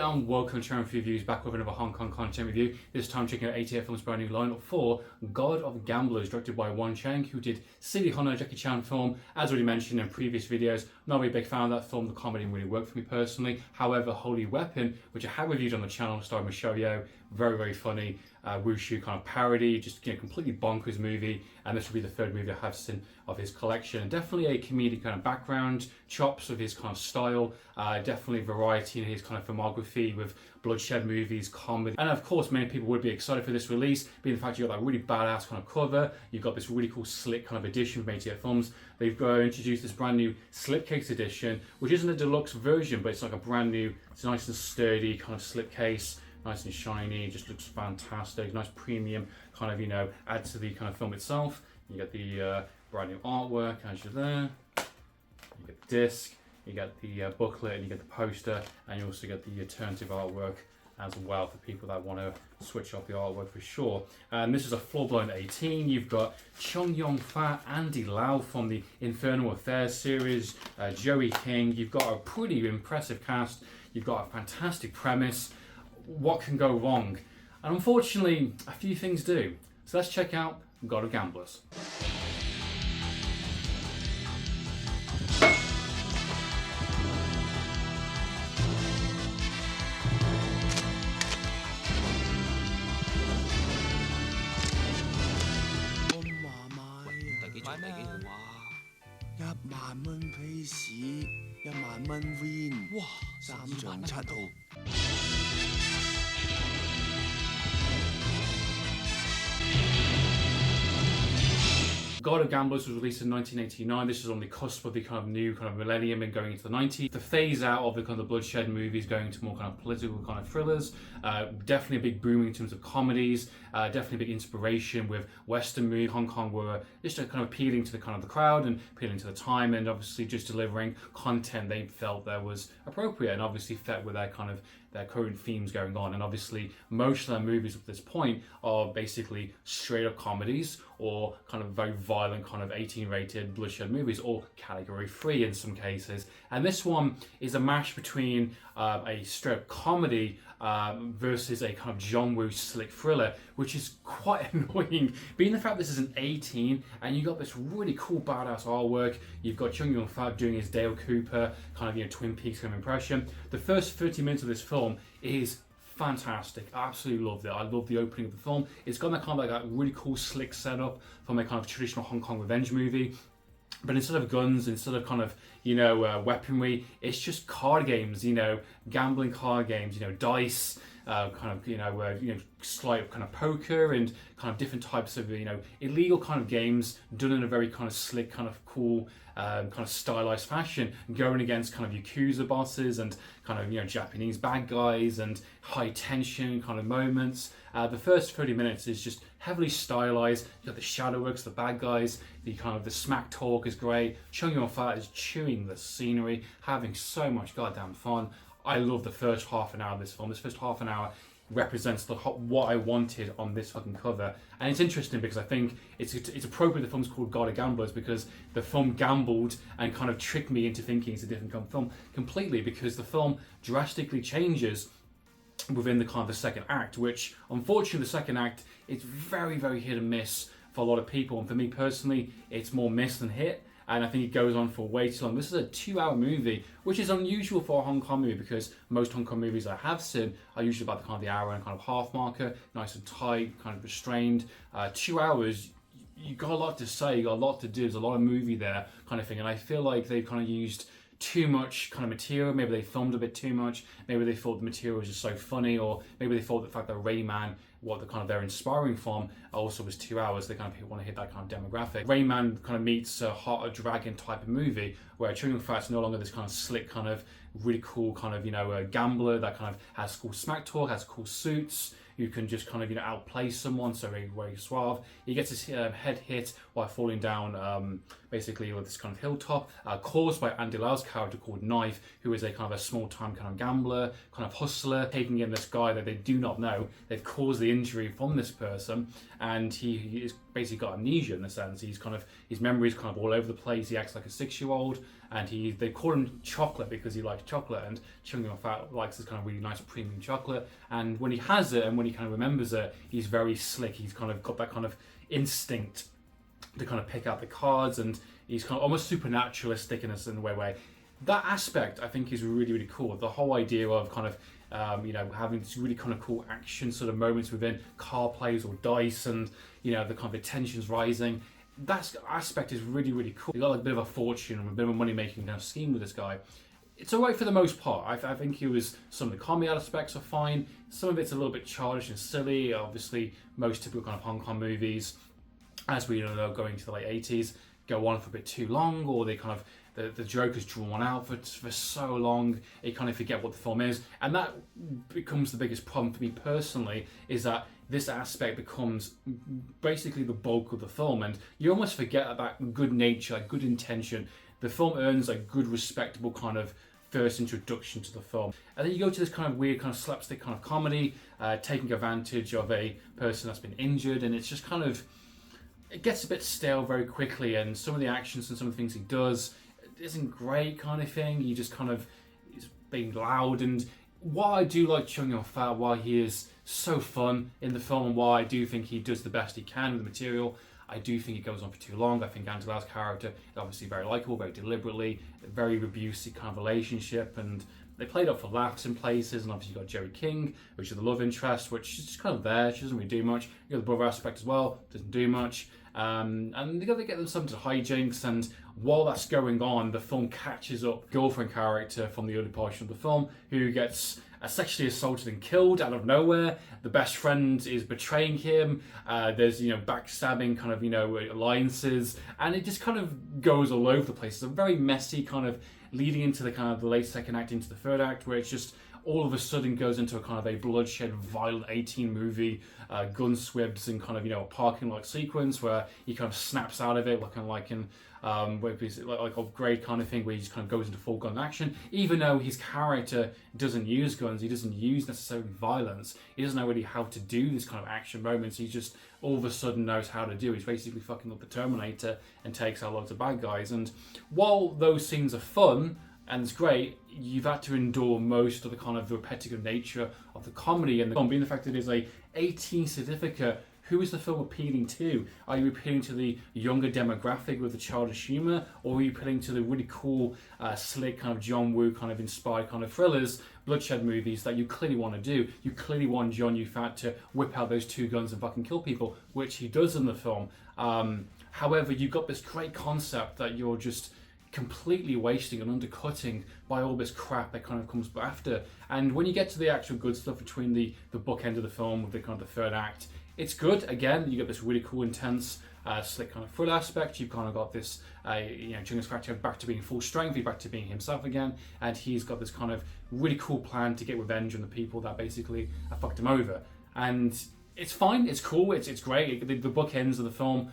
and welcome to Chow Yun-fat Reviews, back with another Hong Kong content review. This time checking out 88 Films' brand new lineup for God of Gamblers, directed by Wong Jing, who did City Hunter, Jackie Chan film. As already mentioned in previous videos, not a very big fan of that film. The comedy didn't really work for me personally. However, Holy Weapon, which I have reviewed on the channel, starring Michelle Yeoh, very funny wushu kind of parody, just completely bonkers movie. And this will be the third movie I have seen of his collection. Definitely a comedic kind of background, chops of his kind of style, definitely variety in his kind of filmography with bloodshed movies, comedy. And of course, many people would be excited for this release, being the fact you got that really badass kind of cover, you've got this really cool slick kind of edition from 88 Films. They've introduced this brand new slipcase edition, which isn't a deluxe version, but it's like a brand new, it's nice and sturdy kind of slipcase. Nice and shiny, just looks fantastic. Nice premium kind of, add to the kind of film itself. You get the brand new artwork as you're there. You get the disc, you get the booklet, and you get the poster, and you also get the alternative artwork as well for people that want to switch up the artwork for sure. And this is a full-blown 18. You've got Chow Yun-fat, Andy Lau from the Infernal Affairs series, Joey King. You've got a pretty impressive cast. You've got a fantastic premise. What can go wrong? And unfortunately, a few things do. So let's check out God of Gamblers. God of Gamblers was released in 1989. This is on the cusp of the kind of new kind of millennium and going into the 90s. The phase out of the kind of bloodshed movies, going to more kind of political kind of thrillers. Definitely a big boom in terms of comedies. Definitely a big inspiration with Western movies. Hong Kong were just kind of appealing to the kind of the crowd and appealing to the time, and obviously just delivering content they felt that was appropriate and obviously fit with their kind of their current themes going on. And obviously most of their movies at this point are basically straight up comedies or kind of very violent kind of 18 rated bloodshed movies, or category 3 in some cases. And this one is a mash between a straight up comedy versus a kind of John Woo slick thriller, which is quite annoying. Being the fact this is an 18 and you got this really cool badass artwork, you've got Chow Yun-fat doing his Dale Cooper kind of Twin Peaks kind of impression. The first 30 minutes of this film is fantastic. Absolutely loved it. I love the opening of the film. It's got that kind of like that really cool slick setup from a kind of traditional Hong Kong revenge movie. But instead of guns, instead of kind of, weaponry, it's just card games, gambling card games, dice, slight kind of poker and kind of different types of, illegal kind of games done in a very kind of slick, kind of cool, kind of stylized fashion, going against kind of Yakuza bosses and kind of, Japanese bad guys and high tension kind of moments. The first 30 minutes is just heavily stylized. You got the shadow works, the bad guys, the kind of the smack talk is great. Chow Yun-fat is chewing the scenery, having so much goddamn fun. I love the first half an hour of this film. This first half an hour represents what I wanted on this fucking cover. And it's interesting because I think it's appropriate the film's called God of Gamblers, because the film gambled and kind of tricked me into thinking it's a different kind of film completely, because the film drastically changes within the kind of the second act, which unfortunately the second act is very hit and miss for a lot of people, and for me personally it's more miss than hit. And I think it goes on for way too long. This is a 2-hour movie, which is unusual for a Hong Kong movie, because most Hong Kong movies I have seen are usually about the kind of the hour and kind of half marker, nice and tight, kind of restrained. 2 hours, you got a lot to say, you got a lot to do, there's a lot of movie there kind of thing. And I feel like they've kind of used too much kind of material. Maybe they filmed a bit too much. Maybe they thought the material was just so funny, or maybe they thought the fact that Rayman, what the kind of they're inspiring from, also was 2 hours. They kind of want to hit that kind of demographic. Rayman kind of meets a dragon type of movie, where Chow Yun-fat's no longer this kind of slick, kind of really cool kind of gambler that kind of has cool smack talk, has cool suits. You can just kind of outplay someone, so very suave. He gets his head hit while falling down basically with this kind of hilltop, caused by Andy Lau's character called Knife, who is a kind of a small-time kind of gambler, kind of hustler, taking in this guy that they do not know. They've caused the injury from this person, and he is basically got amnesia in a sense. He's kind of, his memory's kind of all over the place. He acts like a 6-year-old, and they call him Chocolate because he likes chocolate, and Chow Yun-fat likes this kind of really nice premium chocolate. And when he has it and when he kind of remembers it, he's very slick. He's kind of got that kind of instinct to kind of pick out the cards, and he's kind of almost supernaturalistic in a way where that aspect I think is really, really cool. The whole idea of kind of having these really kind of cool action sort of moments within card plays or dice, and the kind of the tensions rising. That aspect is really, really cool. You got like a bit of a fortune and a bit of a money-making kind of scheme with this guy. It's alright for the most part. I think some of the comedy aspects are fine. Some of it's a little bit childish and silly. Obviously, most typical kind of Hong Kong movies, as we know, going to the late 80s, go on for a bit too long, or they kind of the joke is drawn out for so long, you kind of forget what the film is. And that becomes the biggest problem for me personally, is that this aspect becomes basically the bulk of the film, and you almost forget about good nature, good intention. The film earns a good, respectable kind of first introduction to the film. And then you go to this kind of weird kind of slapstick kind of comedy, taking advantage of a person that's been injured, and it's just kind of, it gets a bit stale very quickly, and some of the actions and some of the things he does isn't great kind of thing. He just kind of is being loud. And while I do like Chow Yun-fat, why he is so fun in the film, and why I do think he does the best he can with the material, I do think it goes on for too long. I think Andy Lau's character is obviously very likeable, very deliberately, very abusive kind of relationship, and they played up for laughs in places. And obviously you've got Jerry King, which is the love interest, which is just kind of there. She doesn't really do much. You got the brother aspect as well, doesn't do much. And they got to get them some to hijinks, and while that's going on, the film catches up girlfriend character from the early portion of the film, who gets sexually assaulted and killed out of nowhere. The best friend is betraying him. There's backstabbing kind of alliances, and it just kind of goes all over the place. It's a very messy kind of leading into the kind of the late second act into the third act, where it's just all of a sudden goes into a kind of a bloodshed, violent 18 movie, gun swibs and kind of a parking lot sequence where he kind of snaps out of it, like in like upgrade kind of thing, where he just kind of goes into full gun action. Even though his character doesn't use guns, he doesn't use necessarily violence, he doesn't know really how to do this kind of action moments. He just all of a sudden knows how to do. He's basically fucking up the Terminator and takes out loads of bad guys. And while those scenes are fun and it's great, you've had to endure most of the kind of repetitive nature of the comedy, and the film being the fact that it is a 18 certificate. Who is the film appealing to? Are you appealing to the younger demographic with the childish humour, or are you appealing to the really cool, slick kind of John Woo kind of inspired kind of thrillers, bloodshed movies that you clearly want to do? You clearly want Chow Yun-fat to whip out those 2 guns and fucking kill people, which he does in the film. However, you've got this great concept that you're just completely wasting and undercutting by all this crap that kind of comes after. And when you get to the actual good stuff between the book end of the film with the kind of the third act, it's good. Again, you get this really cool, intense, slick kind of thrill aspect. You've kind of got this, Chow Yun-fat back to being full strength, he's back to being himself again, and he's got this kind of really cool plan to get revenge on the people that basically fucked him over. And it's fine, it's cool, it's great. The book ends of the film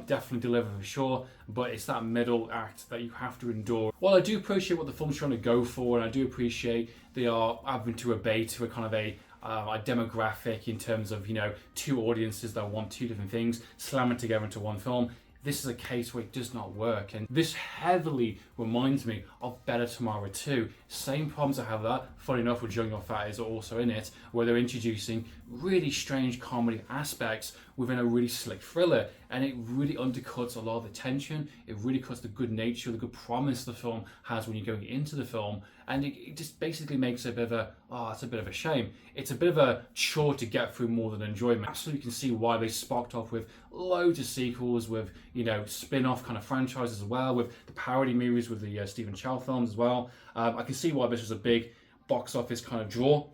definitely deliver for sure, but it's that middle act that you have to endure. While I do appreciate what the film's trying to go for, and I do appreciate they are having to obey to a kind of a demographic in terms of 2 audiences that want 2 different things slamming together into one film, this is a case where it does not work. And this heavily reminds me of Better Tomorrow 2. Same problems I have that. Funny enough, with Chow Yun-fat is also in it, where they're introducing really strange comedy aspects within a really slick thriller, and it really undercuts a lot of the tension. It really cuts the good nature, the good promise the film has when you're going into the film, and it just basically makes it a bit of it's a bit of a shame. It's a bit of a chore to get through more than enjoyment. Absolutely can see why they sparked off with loads of sequels, with spin-off kind of franchises as well, with the parody movies with the Stephen Chow films as well. I can see why this was a big box office kind of draw.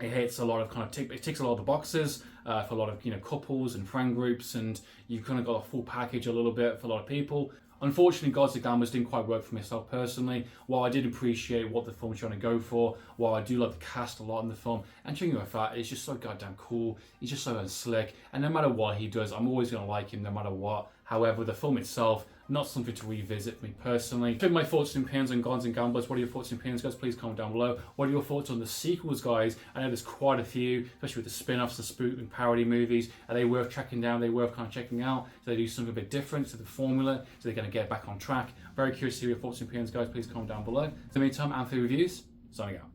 It hits a lot of kind of it ticks a lot of the boxes for a lot of couples and friend groups, and you've kind of got a full package a little bit for a lot of people. Unfortunately, Gods of Gamblers didn't quite work for myself personally. While I did appreciate what the film's trying to go for, while I do like the cast a lot in the film, and Chow Yun-fat is just so goddamn cool, he's just so slick, and no matter what he does, I'm always going to like him no matter what. However, the film itself, not something to revisit for me personally. Give my thoughts and opinions on Gods and Gamblers. What are your thoughts and opinions, guys? Please comment down below. What are your thoughts on the sequels, guys? I know there's quite a few, especially with the spin-offs, the spook and parody movies. Are they worth tracking down? Are they worth kind of checking out? Do they do something a bit different to the formula? So they're going to get back on track? Very curious to hear your thoughts and opinions, guys. Please comment down below. In the meantime, Amphlett Reviews, signing out.